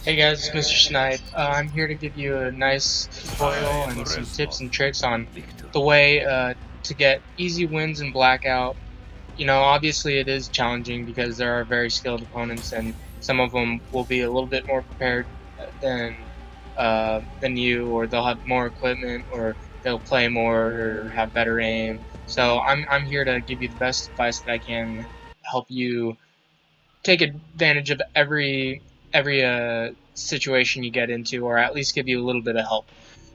Hey guys, it's Mr. Snipe. I'm here to give you a nice tutorial and some tips and tricks on the way to get easy wins in Blackout. You know, obviously it is challenging because there are very skilled opponents, and some of them will be a little bit more prepared than you, or they'll have more equipment, or they'll play more, or have better aim. So I'm here to give you the best advice that I can, help you take advantage of every situation you get into, or at least give you a little bit of help.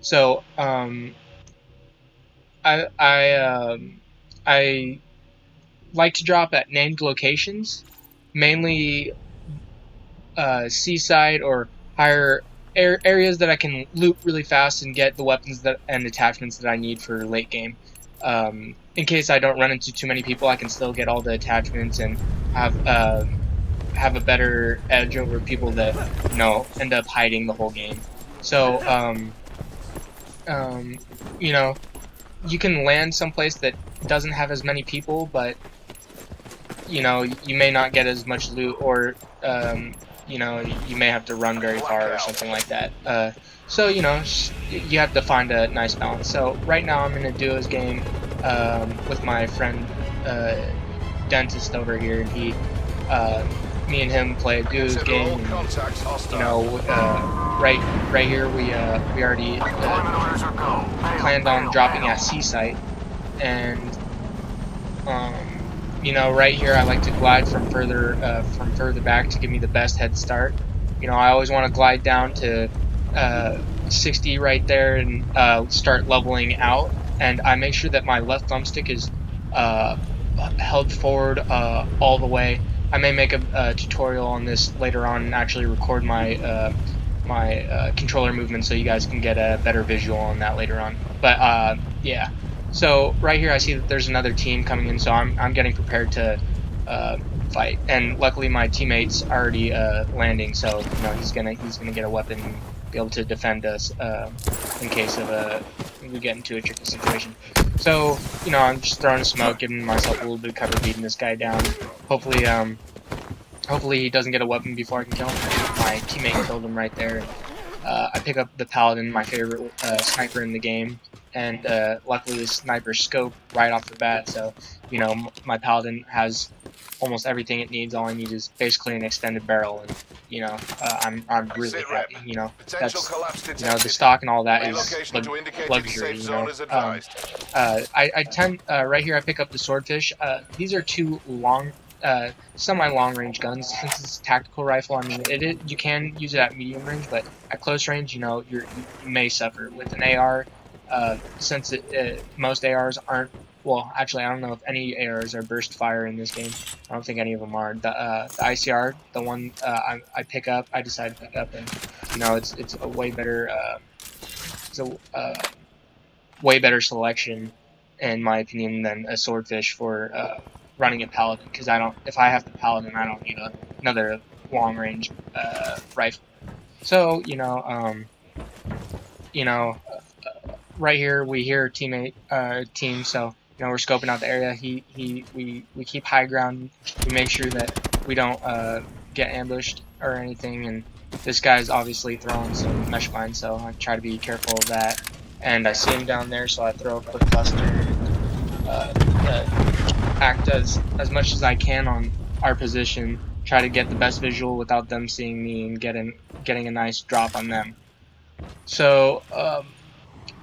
So I like to drop at named locations, mainly seaside or higher areas that I can loot really fast and get the weapons and attachments that I need for late game. In case I don't run into too many people, I can still get all the attachments and have a better edge over people that end up hiding the whole game. So you know, you can land someplace that doesn't have as many people, but you may not get as much loot, or you may have to run very far or something like that. So you have to find a nice balance. So right now I'm gonna do his game with my friend Dentist over here, and me and him play a duo's game. And, right here we already planned on dropping at Seaside, and right here I like to glide from further back to give me the best head start. I always want to glide down to 60 right there and start leveling out, and I make sure that my left thumbstick is held forward all the way. I may make a tutorial on this later on and actually record my controller movement so you guys can get a better visual on that later on. But yeah, so right here I see that there's another team coming in, so I'm getting prepared to fight. And luckily my teammate's already landing, so he's gonna get a weapon and be able to defend us in case of we get into a tricky situation. So I'm just throwing smoke, giving myself a little bit of cover, beating this guy down. Hopefully he doesn't get a weapon before I can kill him. My teammate killed him right there. I pick up the Paladin, my favorite sniper in the game, and luckily the sniper scope right off the bat, so my Paladin has almost everything it needs. All I need is basically an extended barrel, and I'm really happy. That's the stock and all that is luxury. I tend right here I pick up the swordfish. These are two semi-long range guns. Since it's a tactical rifle, I mean you can use it at medium range, but at close range, you may suffer with an AR. Since most ARs aren't. Well, actually, I don't know if any ARs are burst fire in this game. I don't think any of them are. The ICR, the one I decided to pick up, and it's a way better way better selection, in my opinion, than a swordfish for running a Paladin. Because if I have the Paladin, I don't need another long range rifle. So right here we hear team, so we're scoping out the area. We keep high ground. We make sure that we don't get ambushed or anything, and this guy's obviously throwing some mesh mines, so I try to be careful of that. And I see him down there, so I throw a quick cluster and act as much as I can on our position, try to get the best visual without them seeing me, and getting a nice drop on them. So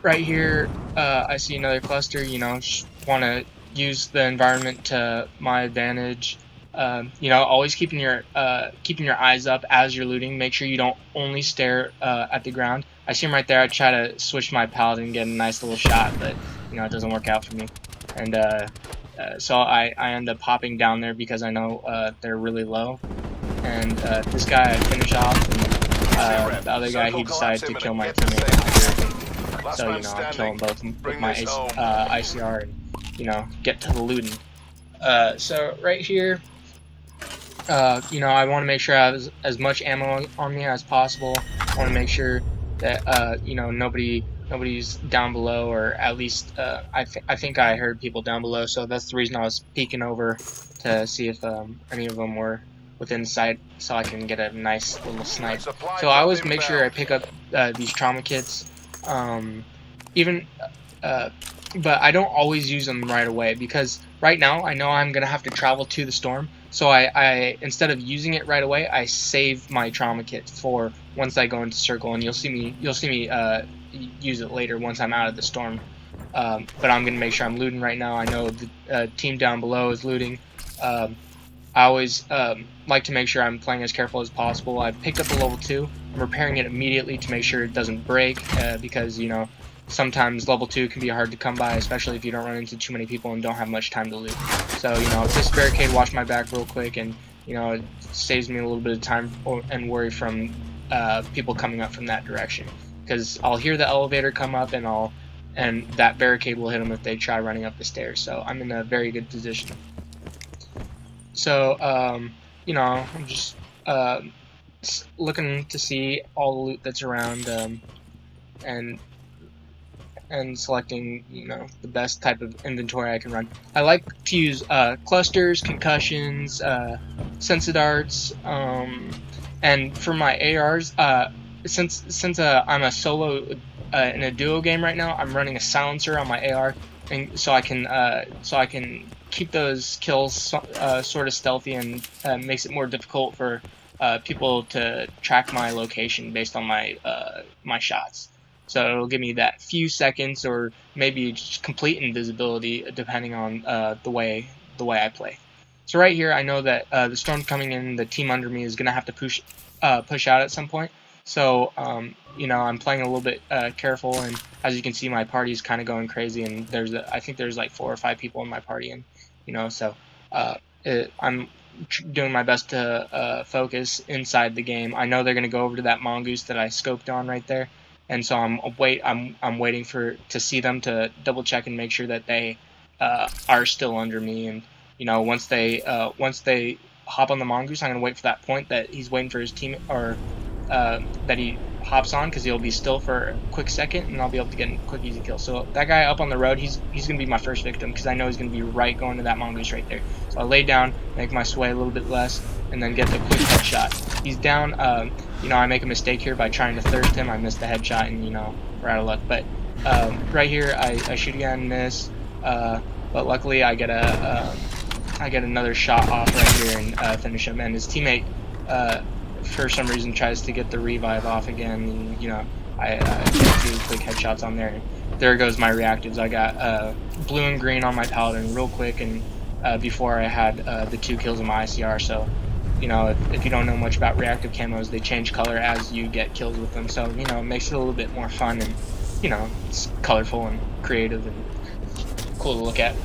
right here, I see another cluster. Want to use the environment to my advantage. Always keeping your eyes up as you're looting. Make sure you don't only stare at the ground. I see him right there. I try to switch my Paladin and get a nice little shot, but it doesn't work out for me. And so I end up hopping down there because I know they're really low. And this guy I finish off, and the other guy, he decided to kill my teammate. So I kill them both with my ICR and get to the looting. So right here, I want to make sure I have as much ammo on me as possible. I want to make sure that nobody's down below, or at least I think I heard people down below. So that's the reason I was peeking over to see if any of them were within sight so I can get a nice little snipe. Supply So I drop always make sure I inbound. pick up these trauma kits, even but I don't always use them right away, because right now I know I'm gonna have to travel to the storm. So I instead of using it right away, I save my trauma kit for once I go into circle, and you'll see me use it later once I'm out of the storm. But I'm gonna make sure I'm looting right now. I know the team down below is looting. I always like to make sure I'm playing as careful as possible. I picked up a level 2. I'm repairing it immediately to make sure it doesn't break, because, you know, sometimes level 2 can be hard to come by, especially if you don't run into too many people and don't have much time to loot. So, you know, this barricade watch my back real quick, and, you know, it saves me a little bit of time and worry from people coming up from that direction. Because I'll hear the elevator come up, and that barricade will hit them if they try running up the stairs. So I'm in a very good position. So, you know, I'm just looking to see all the loot that's around, and selecting, you know, the best type of inventory I can run. I like to use clusters, concussions, sense darts, and for my ARs, since I'm a solo in a duo game right now, I'm running a silencer on my AR, and so I can keep those kills sort of stealthy, and makes it more difficult for people to track my location based on my my shots. So it'll give me that few seconds, or maybe just complete invisibility, depending on the way I play. So right here, I know that the storm coming in, the team under me is gonna have to push out at some point. So you know, I'm playing a little bit careful, and as you can see, my party's kind of going crazy, and I think there's like 4 or 5 people in my party, and you know, so I'm doing my best to focus inside the game. I know they're gonna go over to that mongoose that I scoped on right there, and so I'm waiting to see them to double check and make sure that they are still under me. And you know, once they hop on the mongoose, I'm gonna wait for that point that he's waiting for his team, or that he hops on, because he'll be still for a quick second, and I'll be able to get a quick easy kill. So that guy up on the road, he's gonna be my first victim, because I know he's gonna be right going to that mongoose right there. So I lay down, make my sway a little bit less, and then get the quick headshot. He's down. You know, I make a mistake here by trying to thirst him. I missed the headshot, and you know, we're out of luck. But right here, I shoot again, miss. But luckily, I get another shot off right here and finish him. And his teammate, for some reason, tries to get the revive off again. And, you know, I get 2 quick headshots on there. And there goes my reactives. I got blue and green on my paladin real quick, and before I had the 2 kills in my ICR. So, you know, if you don't know much about reactive camos, they change color as you get kills with them. So, you know, it makes it a little bit more fun, and, you know, it's colorful and creative and cool to look at.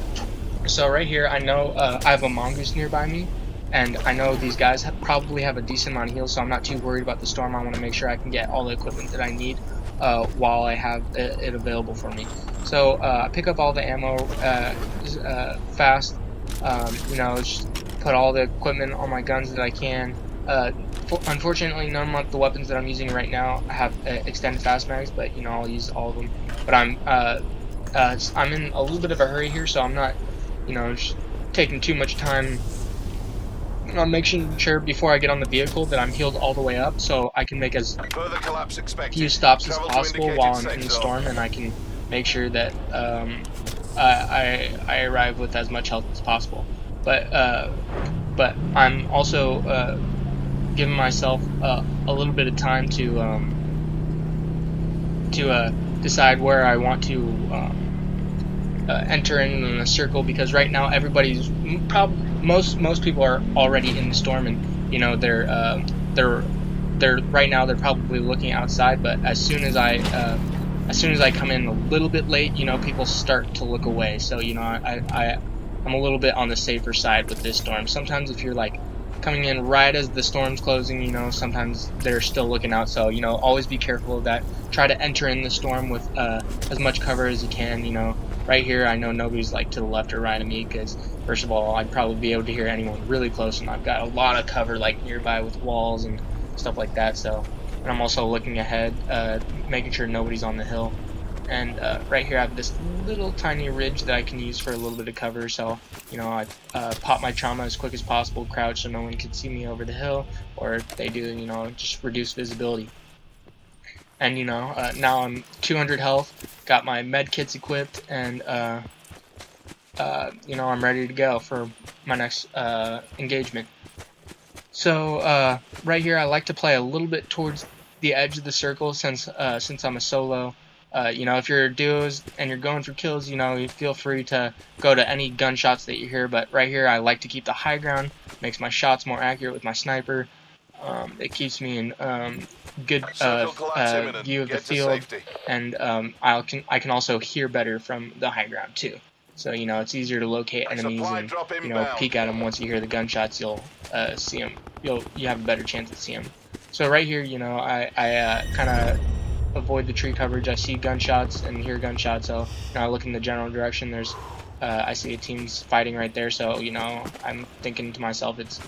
So right here, I know I have a mongoose nearby me, and I know these guys probably have a decent amount of heals, so I'm not too worried about the storm. I want to make sure I can get all the equipment that I need while I have it available for me. So I pick up all the ammo fast. You know, just put all the equipment on my guns that I can. Unfortunately, none of the weapons that I'm using right now have extended fast mags, but you know, I'll use all of them. But I'm in a little bit of a hurry here, so I'm not, you know, just taking too much time. I'm making sure before I get on the vehicle that I'm healed all the way up, so I can make as few stops as possible while I'm in the storm, and I can make sure that I arrive with as much health as possible. But I'm also giving myself a little bit of time to decide where I want to enter in a circle, because right now everybody's most people are already in the storm, and you know, they're right now they're probably looking outside. But as soon as I come in a little bit late, you know, people start to look away. So you know, I'm a little bit on the safer side with this storm. Sometimes if you're like coming in right as the storm's closing, you know, sometimes they're still looking out. So you know, always be careful of that. Try to enter in the storm with as much cover as you can. You know, right here, I know nobody's like to the left or right of me, because first of all, I'd probably be able to hear anyone really close, and I've got a lot of cover like nearby with walls and stuff like that. So, and I'm also looking ahead, making sure nobody's on the hill. And right here I have this little tiny ridge that I can use for a little bit of cover, so you know I pop my trauma as quick as possible, crouch so no one can see me over the hill, or if they do, you know, just reduce visibility. And you know, now I'm 200 health, got my med kits equipped, and you know, I'm ready to go for my next engagement. So right here, I like to play a little bit towards the edge of the circle since I'm a solo. You know, if you're duos and you're going for kills, you know, you feel free to go to any gunshots that you hear. But right here, I like to keep the high ground. Makes my shots more accurate with my sniper. It keeps me in good view of the field, and I can also hear better from the high ground too. So you know, it's easier to locate enemies and you know peek at them. Once you hear the gunshots, you'll see them. You have a better chance to see them. So right here, you know, I kind of avoid the tree coverage. I see gunshots and hear gunshots, so you know, I look in the general direction. There's I see a team's fighting right there, so you know, I'm thinking to myself, it's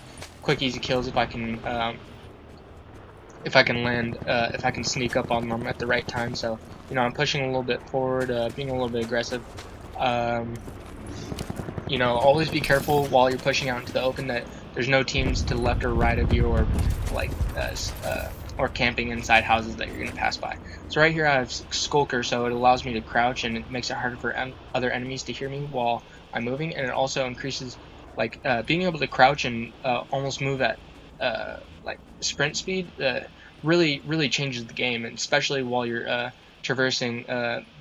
quick, easy kills if I can land, if I can sneak up on them at the right time. So you know, I'm pushing a little bit forward, being a little bit aggressive. You know, always be careful while you're pushing out into the open that there's no teams to the left or right of you, or like or camping inside houses that you're going to pass by. So right here I have Skulker, so it allows me to crouch and it makes it harder for other enemies to hear me while I'm moving, and it also increases like being able to crouch and almost move at like sprint speed. Really changes the game, and especially while you're traversing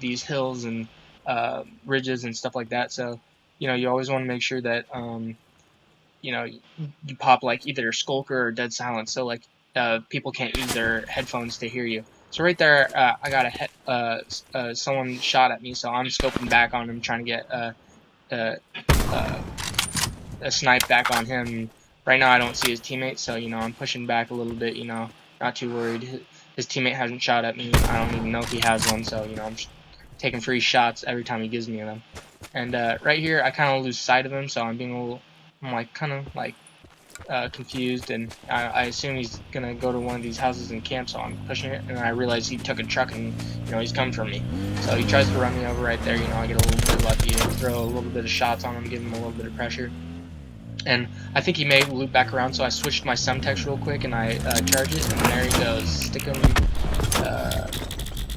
these hills and ridges and stuff like that. So you know, you always want to make sure that you know, you pop like either Skulker or Dead Silence, so like people can't use their headphones to hear you. So right there, I got someone shot at me, so I'm scoping back on him, trying to get a snipe back on him. Right now, I don't see his teammate, so you know, I'm pushing back a little bit. You know, not too worried. His teammate hasn't shot at me. I don't even know if he has one, so you know, I'm just taking free shots every time he gives me them. And right here, I kind of lose sight of him, so I'm being a little, I'm like kind of like confused, and I assume he's gonna go to one of these houses and camp, so I'm pushing it, and I realize he took a truck, and you know he's coming for me. So he tries to run me over right there. You know, I get a little bit lucky, throw a little bit of shots on him, give him a little bit of pressure. And I think he may loop back around, so I switched my Semtex real quick, and I charge it, and there he goes. Stick him,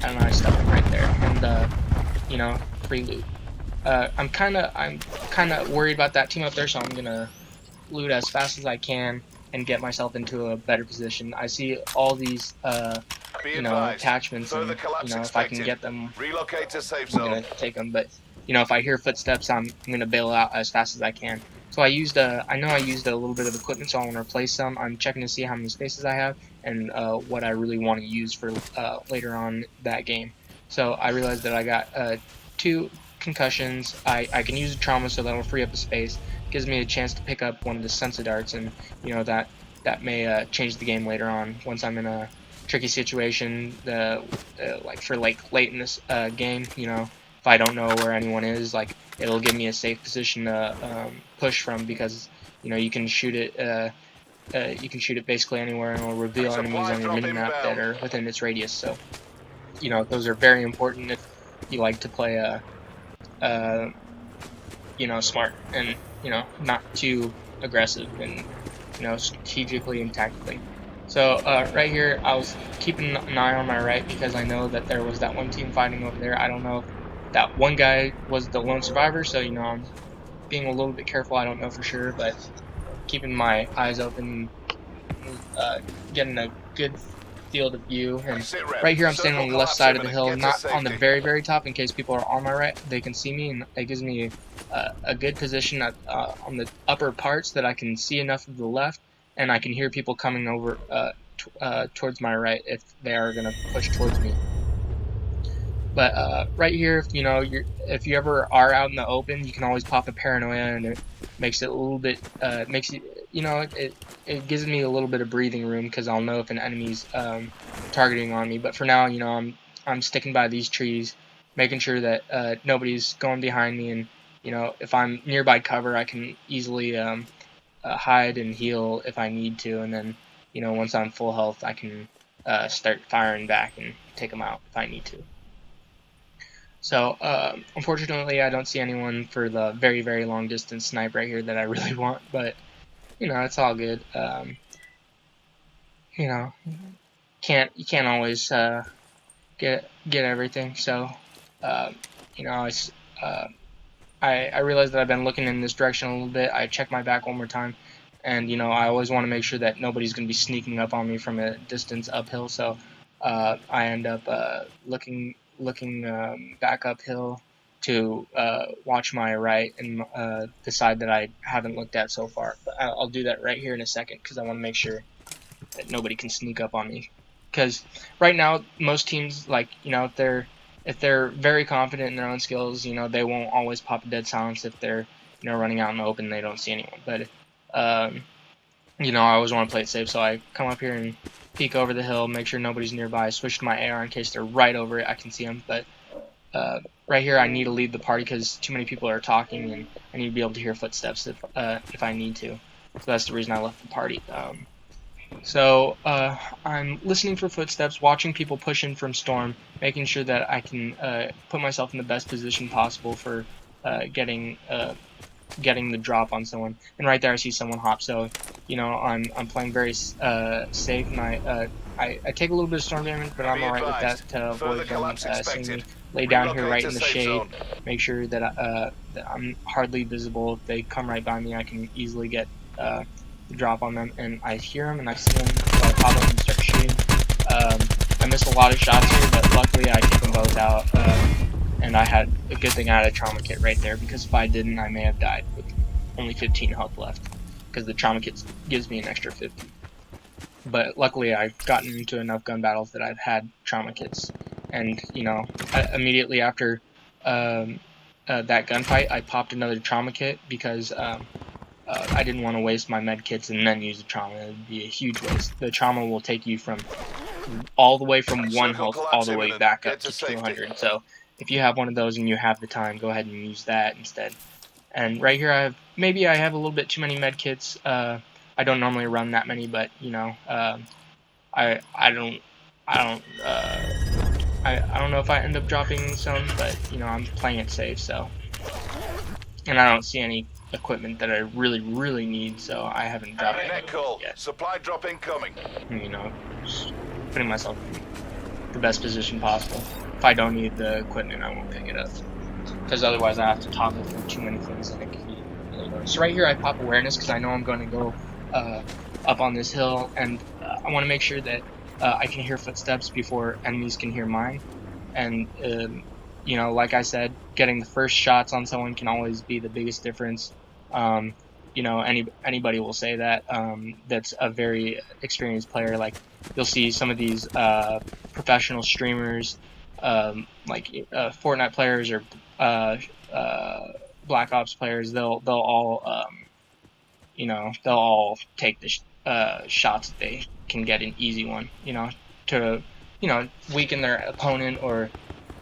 and I stuck him right there, and you know, free loot. I'm kind of worried about that team up there, so I'm gonna loot as fast as I can and get myself into a better position. I see all these, you know, attachments, and you know, if I can get them, I'm gonna take them. But you know, if I hear footsteps, I'm gonna bail out as fast as I can. So I know I used a little bit of equipment, so I want to replace some. I'm checking to see how many spaces I have and what I really want to use for later on that game. So I realized that I got 2 concussions. I can use a trauma, so that'll free up the space. Gives me a chance to pick up one of the sensa darts, and you know that may change the game later on once I'm in a tricky situation. Like for like late in this game, you know, if I don't know where anyone is, like it'll give me a safe position to push from, because you know you can shoot it. You can shoot it basically anywhere, and it'll reveal enemies on your minimap that are within its radius. So you know, those are very important if you like to play you know, smart and you know, not too aggressive, and you know, strategically and tactically. So right here, I was keeping an eye on my right because I know that there was that one team fighting over there. I don't know if that one guy was the lone survivor, so you know, I'm being a little bit careful. I don't know for sure, but keeping my eyes open, getting a good field of view. And right here I'm standing on the left side of the hill, not on the very top, in case people are on my right. They can see me, and it gives me a good position on the upper parts that I can see enough of the left, and I can hear people coming over towards my right if they are going to push towards me. But right here, if you know, if you ever are out in the open, you can always pop a paranoia, and it makes it a little bit, makes it, you know, it gives me a little bit of breathing room, because I'll know if an enemy's targeting on me. But for now, you know, I'm sticking by these trees, making sure that nobody's going behind me, and you know, if I'm nearby cover, I can easily hide and heal if I need to, and then you know, once I'm full health, I can start firing back and take them out if I need to. So unfortunately, I don't see anyone for the very, very long distance snipe right here that I really want, but you know, it's all good. You know, you can't always get everything. So you know, I realized that I've been looking in this direction a little bit. I checked my back one more time, and you know, I always want to make sure that nobody's going to be sneaking up on me from a distance uphill. So I end up looking back uphill to watch my right and the side that I haven't looked at so far. But I'll do that right here in a second because I want to make sure that nobody can sneak up on me. Because right now, most teams, like, you know, if they're very confident in their own skills, you know, they won't always pop a dead silence if they're, you know, running out in the open and they don't see anyone. But you know, I always want to play it safe, so I come up here and peek over the hill, make sure nobody's nearby, switch to my AR in case they're right over it, I can see them. But right here, I need to leave the party because too many people are talking, and I need to be able to hear footsteps if I need to. So that's the reason I left the party. So I'm listening for footsteps, watching people push in from storm, making sure that I can put myself in the best position possible for getting the drop on someone. And right there, I see someone hop. So you know, I'm playing very safe, and I take a little bit of storm damage, but I'm alright with that to avoid them seeing me. Lay down here right in the shade, make sure that I'm hardly visible. If they come right by me, I can easily get the drop on them, and I hear them and I see them, so I pop up and start shooting. I missed a lot of shots here, but luckily I took them both out, and I had a good thing I had a trauma kit right there, because if I didn't, I may have died with only 15 health left, because the trauma kit gives me an extra 50. But luckily I've gotten into enough gun battles that I've had trauma kits, and you know, immediately after that gunfight, I popped another trauma kit because I didn't want to waste my med kits and then use the trauma. It would be a huge waste. The trauma will take you from all the way from 1 health all the way back up to 200. So if you have one of those and you have the time, go ahead and use that instead. And right here, I have a little bit too many med kits. I don't normally run that many, but you know, I don't know if I end up dropping some, but you know, I'm playing it safe, so. And I don't see any equipment that I really need, so I haven't dropped it yet. Supply drop incoming. You know, just putting myself in the best position possible. If I don't need the equipment, I won't pick it up, because otherwise I have to toggle through too many things and it can be really annoying. So right here I pop awareness because I know I'm going to go up on this hill, and I want to make sure that I can hear footsteps before enemies can hear mine. And you know, like I said, getting the first shots on someone can always be the biggest difference. You know, anybody will say that. That's a very experienced player. Like, you'll see some of these professional streamers, like Fortnite players or Black Ops players. They'll all you know, they'll all take the shots that they can get an easy one. You know, to weaken their opponent, or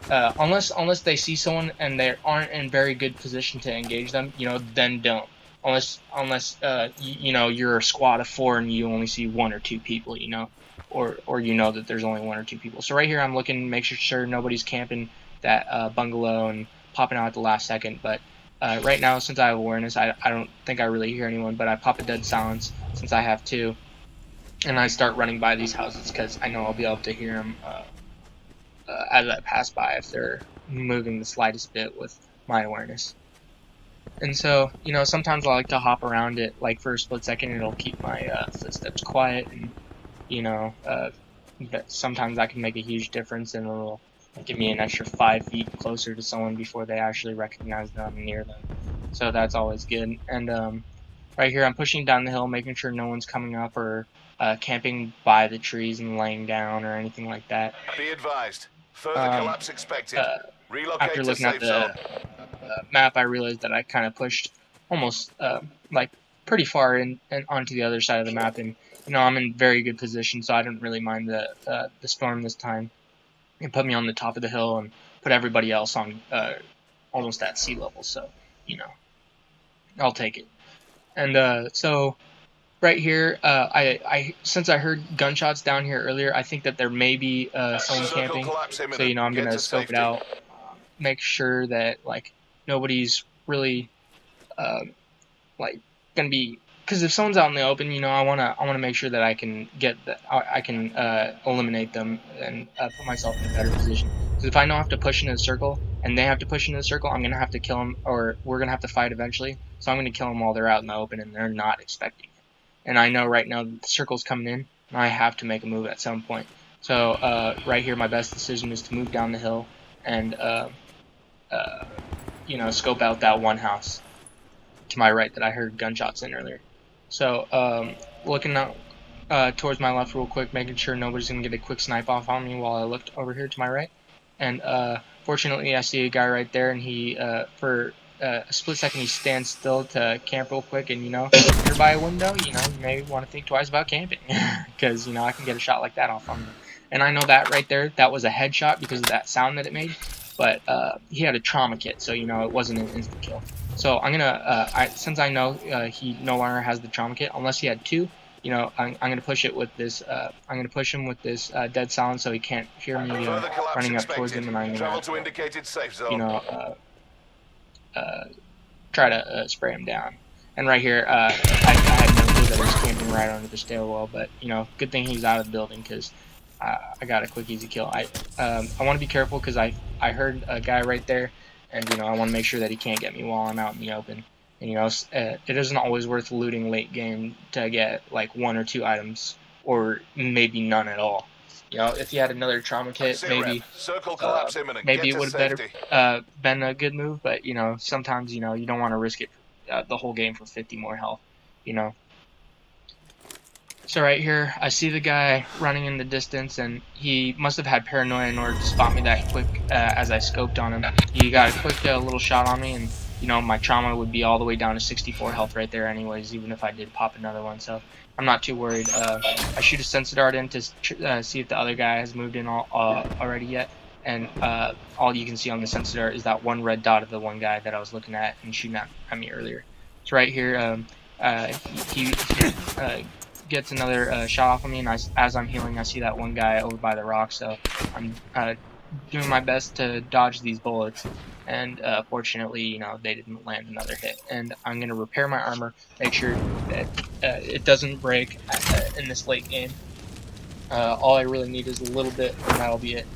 unless they see someone and they aren't in very good position to engage them, you know, then don't. Unless you know, you're a squad of 4 and you only see 1 or 2 people, you know, or you know that there's only 1 or 2 people. So right here I'm looking, make sure nobody's camping that bungalow and popping out at the last second. But right now, since I have awareness, I don't think I really hear anyone, but I pop a dead silence since I have 2, and I start running by these houses because I know I'll be able to hear them as I pass by if they're moving the slightest bit with my awareness. And so, you know, sometimes I like to hop around it, like for a split second, it'll keep my footsteps quiet, and you know, sometimes that can make a huge difference, and it'll give me an extra 5 feet closer to someone before they actually recognize that I'm near them. So that's always good. And right here, I'm pushing down the hill, making sure no one's coming up or camping by the trees and laying down or anything like that. Be advised. Further collapse expected. After looking at the map, I realized that I kind of pushed almost like pretty far in and onto the other side of the map, and you know, I'm in very good position, so I didn't really mind the storm this time. It put me on the top of the hill and put everybody else on almost at sea level, so you know, I'll take it. And so right here, since I heard gunshots down here earlier, I think that there may be someone camping. So you know, I'm gonna scope it out. make sure that like nobody's really like gonna be, because if someone's out in the open, you know, I wanna make sure that I can eliminate them and put myself in a better position. Because if I know I have to push into the circle and they have to push into the circle, I'm gonna have to kill them, or we're gonna have to fight eventually. So I'm gonna kill them while they're out in the open and they're not expecting it. And I know right now that the circle's coming in, and I have to make a move at some point. So right here, my best decision is to move down the hill and you know, scope out that one house to my right that I heard gunshots in earlier. So looking out towards my left real quick, making sure nobody's gonna get a quick snipe off on me while I looked over here to my right. And fortunately, I see a guy right there, and he for a split second he stands still to camp real quick. And you know, if you're by a window, you know, you may want to think twice about camping, because you know I can get a shot like that off on me. And I know that right there, that was a headshot because of that sound that it made. But he had a trauma kit, so you know it wasn't an instant kill. So I'm gonna, since I know he no longer has the trauma kit, unless he had two, you know, I'm gonna push it with this. I'm gonna push him with this dead silence, so he can't hear me running up towards him, and I'm gonna, you know, try to spray him down. And right here, I had no clue that he was camping right under the stairwell, but you know, good thing he's out of the building because I got a quick, easy kill. I want to be careful because I heard a guy right there, and you know I want to make sure that he can't get me while I'm out in the open. And you know, it isn't always worth looting late game to get like 1 or 2 items, or maybe none at all. You know, if you had another trauma kit, maybe it would have been a good move. But you know, sometimes you know you don't want to risk it the whole game for 50 more health. You know. So right here, I see the guy running in the distance, and he must have had paranoia in order to spot me that quick as I scoped on him. He got a quick little shot on me, and you know my trauma would be all the way down to 64 health right there anyways, even if I did pop another one. So I'm not too worried. I shoot a sensor dart in to see if the other guy has moved in already yet, and all you can see on the sensor dart is that one red dot of the one guy that I was looking at and shooting at me earlier. So right here, he gets another shot off of me, and as I'm healing, I see that one guy over by the rock, so I'm doing my best to dodge these bullets, and fortunately, you know, they didn't land another hit. And I'm going to repair my armor, make sure that it doesn't break in this late game. All I really need is a little bit, and that'll be it.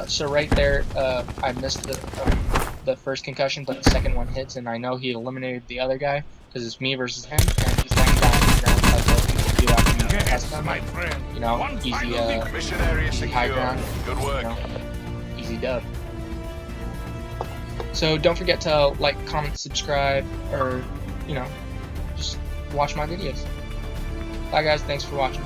So right there, I missed the first concussion, but the second one hits, and I know he eliminated the other guy, because it's me versus him, and he's laying down on the ground. You know, easy high ground, you know, easy dub. So don't forget to like, comment, subscribe, or you know, just watch my videos. Bye guys, thanks for watching.